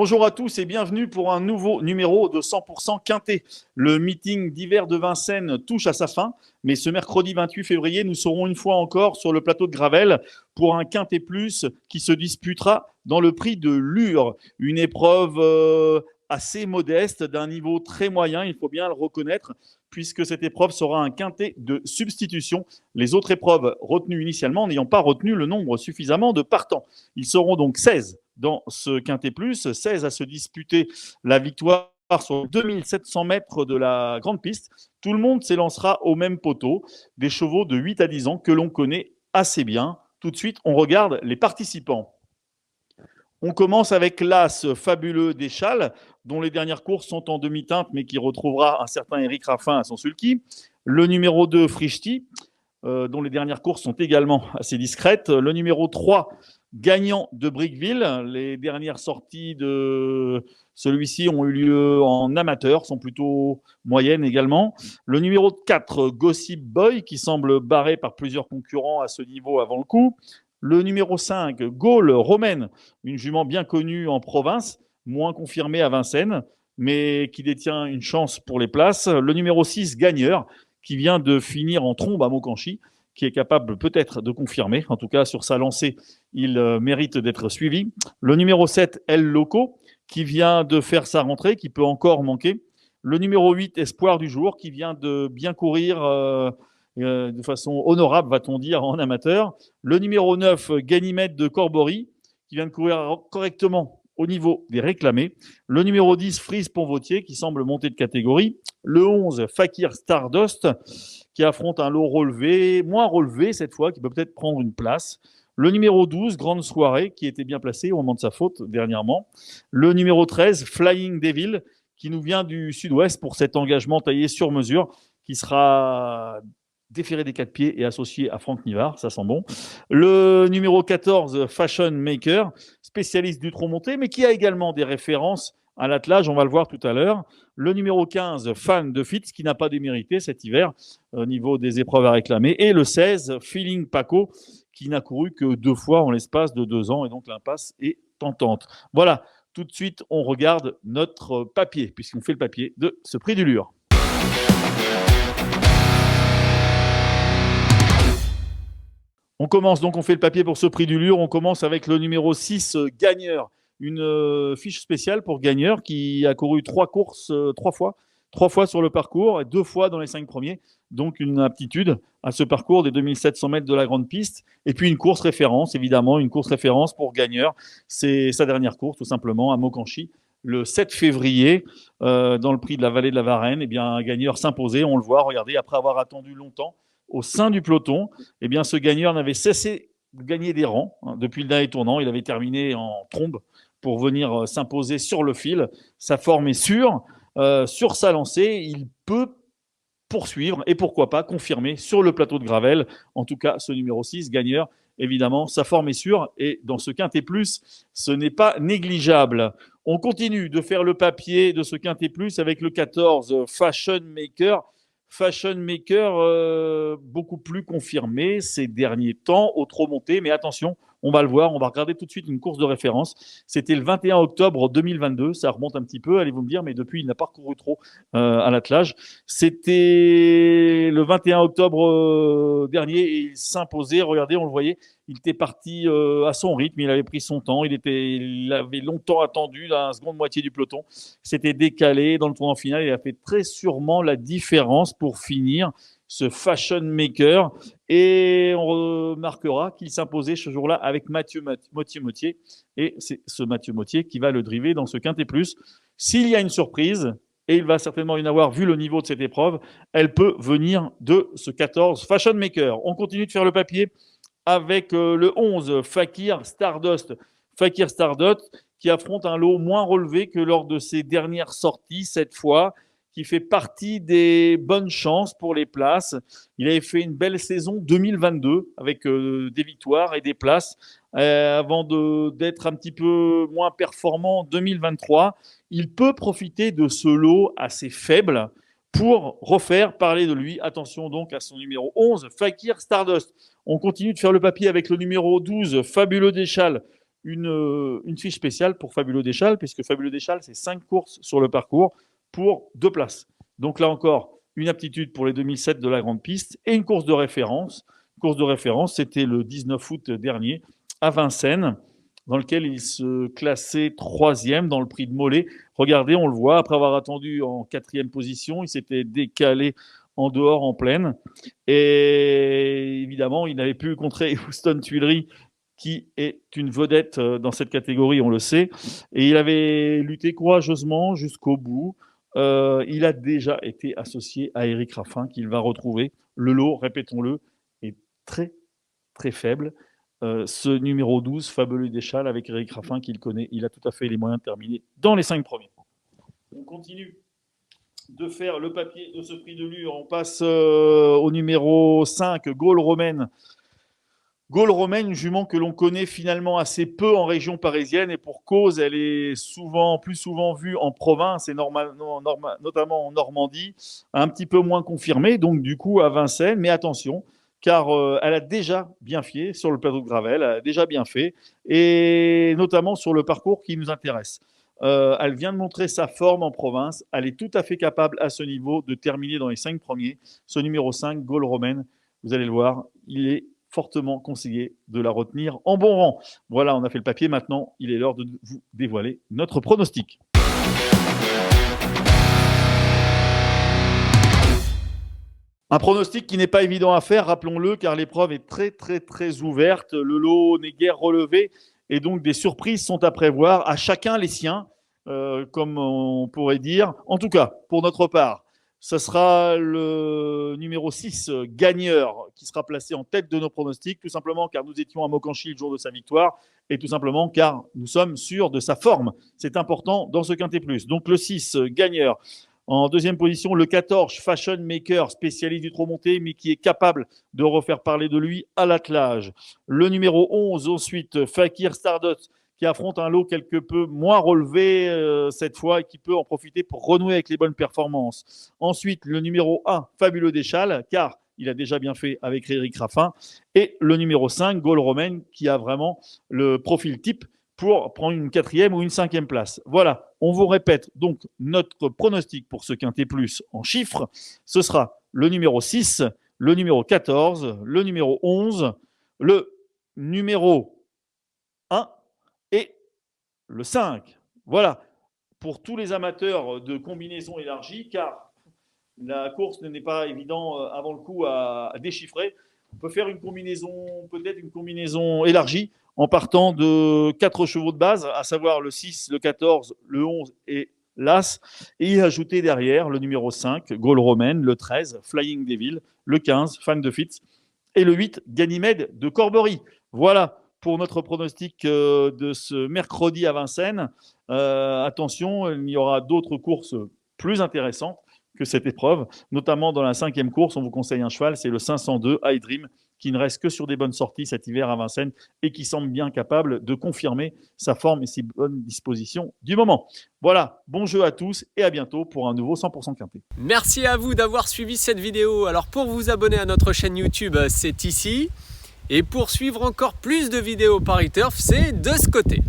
Bonjour à tous et bienvenue pour un nouveau numéro de 100% Quintet. Le meeting d'hiver de Vincennes touche à sa fin, mais ce mercredi 28 février, nous serons une fois encore sur le plateau de Gravel pour un Quintet Plus qui se disputera dans le prix de Lure. Une épreuve assez modeste, d'un niveau très moyen, il faut bien le reconnaître, puisque cette épreuve sera un quintet de substitution. Les autres épreuves retenues initialement n'ayant pas retenu le nombre suffisamment de partants. Ils seront donc 16 dans ce quintet plus, 16 à se disputer la victoire sur 2700 mètres de la grande piste. Tout le monde s'élancera au même poteau, des chevaux de 8 à 10 ans que l'on connaît assez bien. Tout de suite, on regarde les participants. On commence avec l'As fabuleux des Châles, dont les dernières courses sont en demi-teinte, mais qui retrouvera un certain Eric Raffin à son sulky. Le numéro 2, Frischti, dont les dernières courses sont également assez discrètes. Le numéro 3, Gagnant de Brickville. Les dernières sorties de celui-ci ont eu lieu en amateur, sont plutôt moyennes également. Le numéro 4, Gossip Boy, qui semble barré par plusieurs concurrents à ce niveau avant le coup. Le numéro 5, Gaulle Romaine, une jument bien connue en province, moins confirmée à Vincennes, mais qui détient une chance pour les places. Le numéro 6, Gagneur, qui vient de finir en trombe à Montcanchy, qui est capable peut-être de confirmer. En tout cas, sur sa lancée, il mérite d'être suivi. Le numéro 7, El Loco, qui vient de faire sa rentrée, qui peut encore manquer. Le numéro 8, Espoir du jour, qui vient de bien courir de façon honorable, va-t-on dire, en amateur. Le numéro 9, Ganymède de Corbory, qui vient de courir correctement au niveau des réclamés. Le numéro 10, Frise Ponvautier, qui semble monter de catégorie. Le 11, Fakir Stardust, qui affronte un lot relevé, moins relevé cette fois, qui peut peut-être prendre une place. Le numéro 12, Grande Soirée, qui était bien placé au moment de sa faute dernièrement. Le numéro 13, Flying Devil, qui nous vient du sud-ouest pour cet engagement taillé sur mesure, qui sera déféré des 4 pieds et associé à Franck Nivard, ça sent bon. Le numéro 14, Fashion Maker, spécialiste du trot monté, mais qui a également des références à l'attelage, on va le voir tout à l'heure. Le numéro 15, Fan de Fitz, qui n'a pas démérité cet hiver au niveau des épreuves à réclamer. Et le 16, Feeling Paco, qui n'a couru que 2 fois en l'espace de 2 ans, et donc l'impasse est tentante. Voilà, tout de suite, on regarde notre papier, puisqu'on fait le papier de ce prix du Lure. On commence donc, on fait le papier pour ce prix du Lure. On commence avec le numéro 6, Gagneur. Une fiche spéciale pour Gagneur qui a couru 3 courses, 3 fois. 3 fois sur le parcours, 2 fois dans les 5 premiers. Donc une aptitude à ce parcours des 2700 mètres de la grande piste. Et puis une course référence, évidemment, une course référence pour Gagneur. C'est sa dernière course, tout simplement, à Montcanchy. Le 7 février, dans le prix de la vallée de la Varenne, eh bien, un Gagneur s'imposait, on le voit, regardez, après avoir attendu longtemps au sein du peloton, eh bien, ce Gagneur n'avait cessé de gagner des rangs depuis le dernier tournant. Il avait terminé en trombe pour venir s'imposer sur le fil. Sa forme est sûre. Sur sa lancée, il peut poursuivre et pourquoi pas confirmer sur le plateau de Gravel. En tout cas, ce numéro 6, Gagneur, évidemment, sa forme est sûre et dans ce Quintet Plus, ce n'est pas négligeable. On continue de faire le papier de ce Quintet Plus avec le 14, Fashion Maker. Fashion Maker, beaucoup plus confirmé ces derniers temps au trot monté, mais attention, on va le voir, on va regarder tout de suite une course de référence. C'était le 21 octobre 2022, ça remonte un petit peu, allez-vous me dire, mais depuis, il n'a pas recouru trop à l'attelage. C'était le 21 octobre dernier et il s'imposait, regardez, on le voyait, il était parti à son rythme, il avait pris son temps, il avait longtemps attendu la seconde moitié du peloton, c'était décalé dans le tournant final, il a fait très sûrement la différence pour finir ce Fashion Maker. Et on remarquera qu'il s'imposait ce jour-là avec Mathieu Mottier. Et c'est ce Mathieu Mottier qui va le driver dans ce Quintet Plus. S'il y a une surprise, et il va certainement y en avoir vu le niveau de cette épreuve, elle peut venir de ce 14 Fashion Maker. On continue de faire le papier avec le 11 Fakir Stardust. Fakir Stardust qui affronte un lot moins relevé que lors de ses dernières sorties cette fois, qui fait partie des bonnes chances pour les places. Il avait fait une belle saison 2022 avec des victoires et des places avant d'être un petit peu moins performant en 2023. Il peut profiter de ce lot assez faible pour refaire parler de lui. Attention donc à son numéro 11, Fakir Stardust. On continue de faire le papier avec le numéro 12, Fabuleux Deschal. une fiche spéciale pour Fabuleux Deschal, puisque Fabuleux Deschal, c'est 5 courses sur le parcours pour 2 places. Donc là encore, une aptitude pour les 2007 de la grande piste et une course de référence. Course de référence, c'était le 19 août dernier à Vincennes, dans lequel il se classait 3e dans le prix de Mollet. Regardez, on le voit, après avoir attendu en 4e position, il s'était décalé en dehors, en plaine. Et évidemment, il n'avait plus contrer Houston Tuileries, qui est une vedette dans cette catégorie, on le sait. Et il avait lutté courageusement jusqu'au bout. Il a déjà été associé à Éric Raffin, qu'il va retrouver. Le lot, répétons-le, est très, très faible. Ce numéro 12, Fabuleux Deschal, avec Éric Raffin, qu'il connaît, il a tout à fait les moyens de terminer dans les 5 premiers. On continue de faire le papier de ce prix de Lure. On passe au numéro 5, Gaule Romaine. Gaule Romaine, une jument que l'on connaît finalement assez peu en région parisienne, et pour cause, elle est plus souvent vue en province, et notamment en Normandie, un petit peu moins confirmée, donc du coup à Vincennes. Mais attention, car elle a déjà bien fait sur le plateau de Gravel, elle a déjà bien fait, et notamment sur le parcours qui nous intéresse. Elle vient de montrer sa forme en province, elle est tout à fait capable à ce niveau de terminer dans les 5 premiers. Ce numéro 5, Gaule Romaine, vous allez le voir, il est fortement conseillé de la retenir en bon rang. Voilà, on a fait le papier. Maintenant, il est l'heure de vous dévoiler notre pronostic. Un pronostic qui n'est pas évident à faire, rappelons-le, car l'épreuve est très, très, très ouverte. Le lot n'est guère relevé et donc des surprises sont à prévoir. À chacun les siens, comme on pourrait dire. En tout cas, pour notre part, ce sera le numéro 6, Gagneur, qui sera placé en tête de nos pronostics, tout simplement car nous étions à Mokanchy le jour de sa victoire, et tout simplement car nous sommes sûrs de sa forme. C'est important dans ce Quintet Plus. Donc le 6, Gagneur. En deuxième position, le 14, Fashion Maker, spécialiste du trop monté, mais qui est capable de refaire parler de lui à l'attelage. Le numéro 11, ensuite, Fakir Stardust, qui affronte un lot quelque peu moins relevé cette fois et qui peut en profiter pour renouer avec les bonnes performances. Ensuite, le numéro 1, Fabuleux Deschal, car il a déjà bien fait avec Éric Raffin. Et le numéro 5, Gaule Romaine, qui a vraiment le profil type pour prendre une 4e ou une 5e place. Voilà, on vous répète donc notre pronostic pour ce Quintet Plus en chiffres. Ce sera le numéro 6, le numéro 14, le numéro 11, le numéro 1 et le 5. Voilà, pour tous les amateurs de combinaisons élargies, car la course n'est pas évident avant le coup à déchiffrer. On peut faire peut-être une combinaison élargie en partant de 4 chevaux de base, à savoir le 6, le 14, le 11 et l'As, et y ajouter derrière le numéro 5, Gaule Romaine, le 13, Flying Devil, le 15, Fan de Fitz, et le 8, Ganymède de Corbery. Voilà pour notre pronostic de ce mercredi à Vincennes. Attention, il y aura d'autres courses plus intéressantes que cette épreuve, notamment dans la 5e course. On vous conseille un cheval, c'est le 502 I Dream, qui ne reste que sur des bonnes sorties cet hiver à Vincennes et qui semble bien capable de confirmer sa forme et ses bonnes dispositions du moment. Voilà, bon jeu à tous et à bientôt pour un nouveau 100% Quintet. Merci à vous d'avoir suivi cette vidéo. Alors pour vous abonner à notre chaîne YouTube, c'est ici. Et pour suivre encore plus de vidéos Paris Turf, c'est de ce côté.